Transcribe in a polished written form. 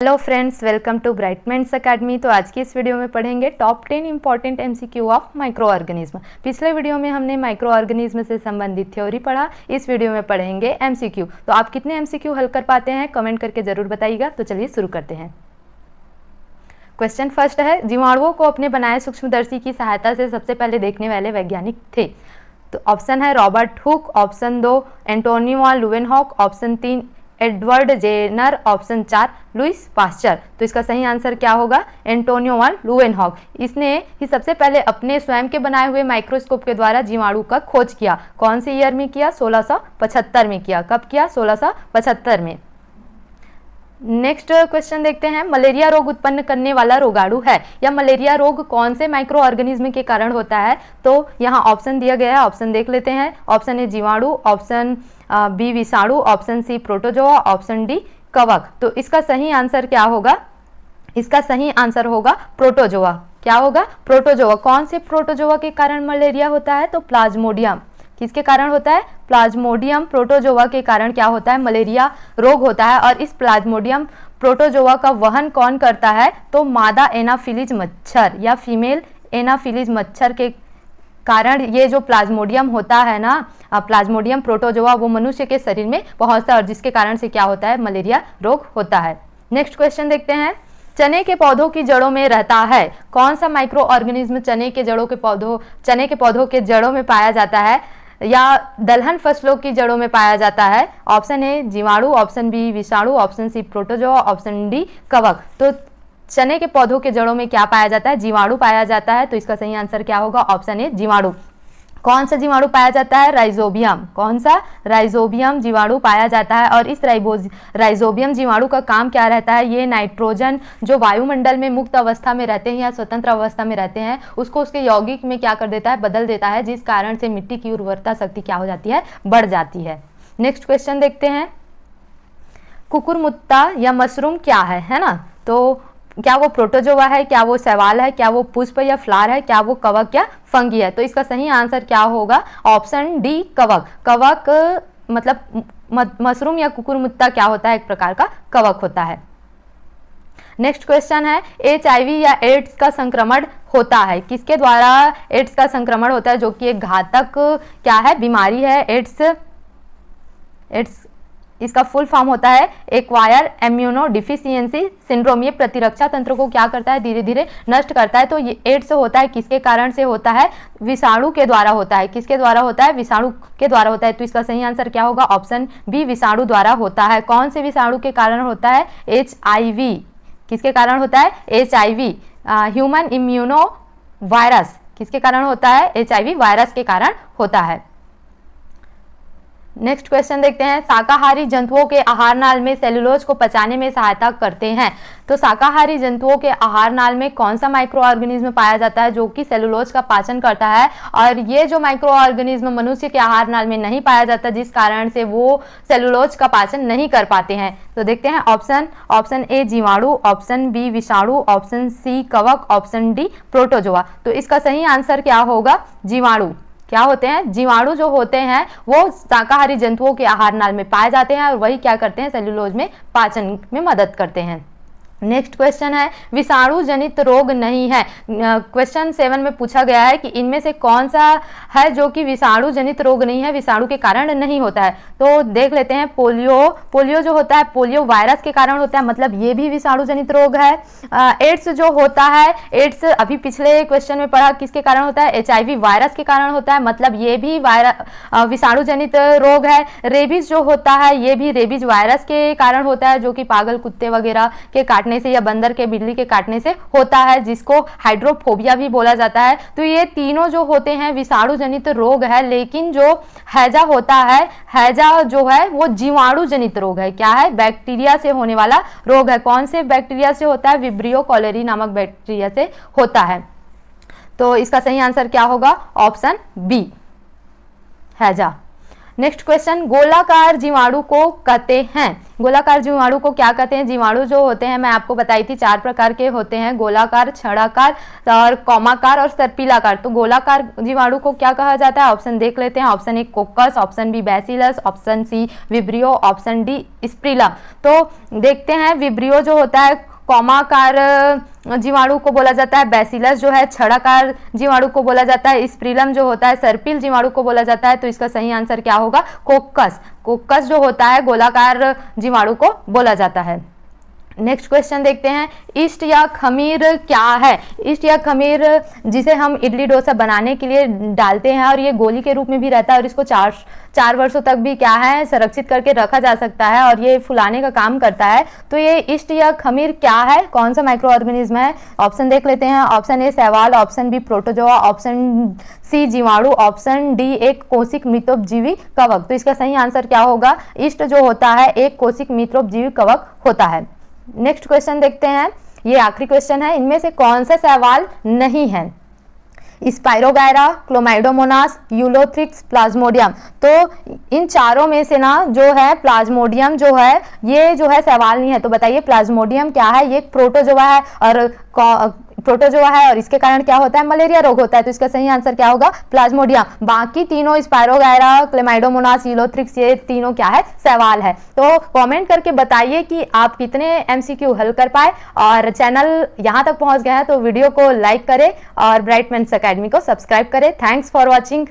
Hello friends, welcome to bright minds academy. तो आज की इस वीडियो में पढ़ेंगे top 10 important MCQ of microorganism. पिछले वीडियो में हमने माइक्रो ऑर्गेनिज्म से संबंधित थ्योरी पढ़ा, इस वीडियो में पढ़ेंगे एमसीक्यू। तो आप कितने एमसीक्यू हल कर पाते हैं कमेंट करके जरूर बताइएगा। तो चलिए शुरू करते हैं। क्वेश्चन फर्स्ट है, जीवाणुओं को अपने बनाए सूक्ष्मदर्शी की सहायता से सबसे पहले देखने वाले वैज्ञानिक थे। तो ऑप्शन है Robert Hooke, option 2 Antonie Leeuwenhoek, option 3 Edward Jenner, option 4 Louis Pasteur. तो इसका सही आंसर क्या होगा? Antonie Leeuwenhoek. इसने ही सबसे पहले अपने स्वयं के बनाए हुए माइक्रोस्कोप के द्वारा जीवाणु का खोज किया। कौन से ईयर में किया? 1675 में किया। कब किया? 1675 में। नेक्स्ट क्वेश्चन देखते हैं, मलेरिया रोग उत्पन्न करने वाला रोगाणु है, या मलेरिया रोग कौन से माइक्रो ऑर्गेनिज्म के कारण होता है? तो यहाँ ऑप्शन दिया गया है, ऑप्शन देख लेते हैं। ऑप्शन ए जीवाणु, ऑप्शन बी विषाणु, option C protozoa, option D कवक। तो इसका सही आंसर क्या होगा? इसका सही आंसर होगा प्रोटोजोआ। क्या होगा? प्रोटोजोआ। कौन से प्रोटोजोआ के कारण मलेरिया होता है? तो प्लाज्मोडियम। किसके कारण होता है? प्लाज्मोडियम प्रोटोजोआ के कारण क्या होता है? मलेरिया रोग होता है। और इस प्लाज्मोडियम प्रोटोजोआ का वहन कौन करता है? तो मादा एनाफिलीज मच्छर या फीमेल एनाफिलीज मच्छर के कारण ये जो प्लाज्मोडियम होता है ना, प्लाज्मोडियम प्रोटोजोआ, वो मनुष्य के शरीर में पहुंचता है और जिसके कारण से क्या होता है? मलेरिया रोग होता है। नेक्स्ट क्वेश्चन देखते हैं, चने के पौधों की जड़ों में रहता है। कौन सा माइक्रो ऑर्गेनिज्म चने के पौधों के जड़ों में पाया जाता है या दलहन फसलों की जड़ों में पाया जाता है? ऑप्शन ए जीवाणु, ऑप्शन बी विषाणु, option C protozoa, option D कवक। तो चने के पौधों के जड़ों में क्या पाया जाता है? जीवाणु पाया जाता है। तो इसका सही आंसर क्या होगा? ऑप्शन ए जीवाणु। कौन सा जीवाणु पाया जाता है? राइजोबियम। कौन सा? राइजोबियम जीवाणु पाया जाता है। और इस राइजोबियम जीवाणु का काम क्या रहता है? ये नाइट्रोजन जो वायुमंडल में मुक्त अवस्था में रहते हैं या स्वतंत्र अवस्था में रहते हैं, उसको उसके यौगिक में क्या कर देता है? बदल देता है, जिस कारण से मिट्टी की उर्वरता शक्ति क्या हो जाती है? बढ़ जाती है। नेक्स्ट क्वेश्चन देखते हैं, कुकुरमुत्ता या मशरूम क्या है ना? तो क्या वो प्रोटोजोआ है, क्या वो शैवाल है, क्या वो पुष्प या फ्लावर है, क्या वो कवक या फंगी है? तो इसका सही आंसर क्या होगा? ऑप्शन डी कवक। कवक मतलब मशरूम या कुकुरमुत्ता क्या होता है? एक प्रकार का कवक होता है। नेक्स्ट क्वेश्चन है, HIV या एड्स का संक्रमण होता है। किसके द्वारा एड्स का संक्रमण होता है, जो कि एक घातक क्या है? बीमारी है। एड्स इसका फुल फॉर्म होता है एक्वायर इम्यूनो डिफिशियंसी सिंड्रोम। ये प्रतिरक्षा तंत्र को क्या करता है? धीरे धीरे नष्ट करता है। तो ये एड्स होता है, किसके कारण से होता है? विषाणु के द्वारा होता है। किसके द्वारा होता है? विषाणु के द्वारा होता है। तो इसका सही आंसर क्या होगा? ऑप्शन बी विषाणु द्वारा होता है। कौन से विषाणु के कारण होता है? HIV। किसके कारण होता है? HIV human immuno virus. किसके कारण होता है? HIV वायरस के कारण होता है। नेक्स्ट क्वेश्चन देखते हैं, शाकाहारी जंतुओं के आहार नाल में सेलुलोज को पचाने में सहायता करते हैं। तो शाकाहारी जंतुओं के आहार नाल में कौन सा माइक्रो ऑर्गेनिज्म पाया जाता है जो कि सेलुलोज का पाचन करता है? और ये जो माइक्रो ऑर्गेनिज्म मनुष्य के आहार नाल में नहीं पाया जाता, जिस कारण से वो सेलुलोज का पाचन नहीं कर पाते हैं। तो देखते हैं ऑप्शन ए जीवाणु, ऑप्शन बी विषाणु, ऑप्शन सी कवक, ऑप्शन डी प्रोटोजोआ। तो इसका सही आंसर क्या होगा? जीवाणु। क्या होते हैं? जीवाणु जो होते हैं वो शाकाहारी जंतुओं के आहार नाल में पाए जाते हैं और वही क्या करते हैं? सेलुलोज में पाचन में मदद करते हैं। नेक्स्ट क्वेश्चन है, विषाणु जनित रोग नहीं है। क्वेश्चन 7 में पूछा गया है कि इनमें से कौन सा है जो कि विषाणु जनित रोग नहीं है, विषाणु के कारण नहीं होता है? तो देख लेते हैं, पोलियो जो होता है, पोलियो वायरस के कारण होता है, मतलब ये भी विषाणु जनित रोग है। एड्स जो होता है, एड्स अभी पिछले क्वेश्चन में पढ़ा, किसके कारण होता है? HIV वायरस के कारण होता है, मतलब ये भी विषाणु जनित रोग है। रेबीज जो होता है, ये भी रेबीज वायरस के कारण होता है, जो कि पागल कुत्ते वगैरह के काटने से या बंदर के बिल्ली के काटने से होता है, जिसको हाइड्रोफोबिया भी बोला जाता है। तो ये तीनों जो होते हैं विषाणु जनित रोग है। लेकिन जो हैजा होता है, हैजा जो है वो जीवाणु जनित रोग है। क्या है? बैक्टीरिया से होने वाला रोग है। कौन से बैक्टीरिया से होता है? विब्रियो कॉलेरी नामक बैक्टीरिया से होता है। तो इसका सही आंसर क्या होगा? ऑप्शन बी हैजा। नेक्स्ट क्वेश्चन, गोलाकार जीवाणु को कहते हैं। गोलाकार जीवाणु को क्या कहते हैं? जीवाणु जो होते हैं मैं आपको बताई थी 4 प्रकार के होते हैं, गोलाकार, छड़ाकार और कौमाकार और सर्पिलाकार। तो गोलाकार जीवाणु को क्या कहा जाता है? ऑप्शन देख लेते हैं। Option A coccus, option B bacillus, option C vibrio, option D spirilla. तो देखते हैं, विब्रियो जो होता है कौमाकार जीवाणु को बोला जाता है, बैसिलस जो है छड़ाकार जीवाणु को बोला जाता है, स्प्रिलम जो होता है सर्पिल जीवाणु को बोला जाता है। तो इसका सही आंसर क्या होगा? कोकस। कोकस जो होता है गोलाकार जीवाणु को बोला जाता है। नेक्स्ट क्वेश्चन देखते हैं, ईस्ट या खमीर क्या है? ईस्ट या खमीर जिसे हम इडली डोसा बनाने के लिए डालते हैं और ये गोली के रूप में भी रहता है और इसको चार वर्षों तक भी क्या है संरक्षित करके रखा जा सकता है और ये फुलाने का काम करता है। तो ये ईस्ट या खमीर क्या है? कौन सा माइक्रो ऑर्गेनिज्म है? ऑप्शन देख लेते हैं। ऑप्शन ए शैवाल, option B protozoa, option C जीवाणु, ऑप्शन डी एक कोशिक मृतोपजीवी कवक। तो इसका सही आंसर क्या होगा? ईस्ट जो होता है एक कोशिक मृतोपजीवी कवक होता है। नेक्स्ट क्वेश्चन देखते हैं, ये आखिरी क्वेश्चन है, इनमें से कौन सा शैवाल नहीं है? Spirogyra, chlamydomonas, ulothrix, plasmodium. तो इन चारों में से ना जो है प्लाज्मोडियम जो है ये जो है शैवाल नहीं है। तो बताइए प्लाज्मोडियम क्या है? ये एक प्रोटोजोआ है और इसके कारण क्या होता है? मलेरिया रोग होता है। तो इसका सही आंसर क्या होगा? प्लाज्मोडियम। बाकी तीनों स्पाइरोगायरा, क्लेमाइडोमोनास, यूलोथ्रिक्स ये तीनों क्या है? शैवाल है। तो कमेंट करके बताइए कि आप कितने एमसीक्यू हल कर पाए और चैनल यहाँ तक पहुँच गया है तो वीडियो को लाइक करें और ब्राइट माइंड्स एकेडमी को सब्सक्राइब करें। Thanks for watching.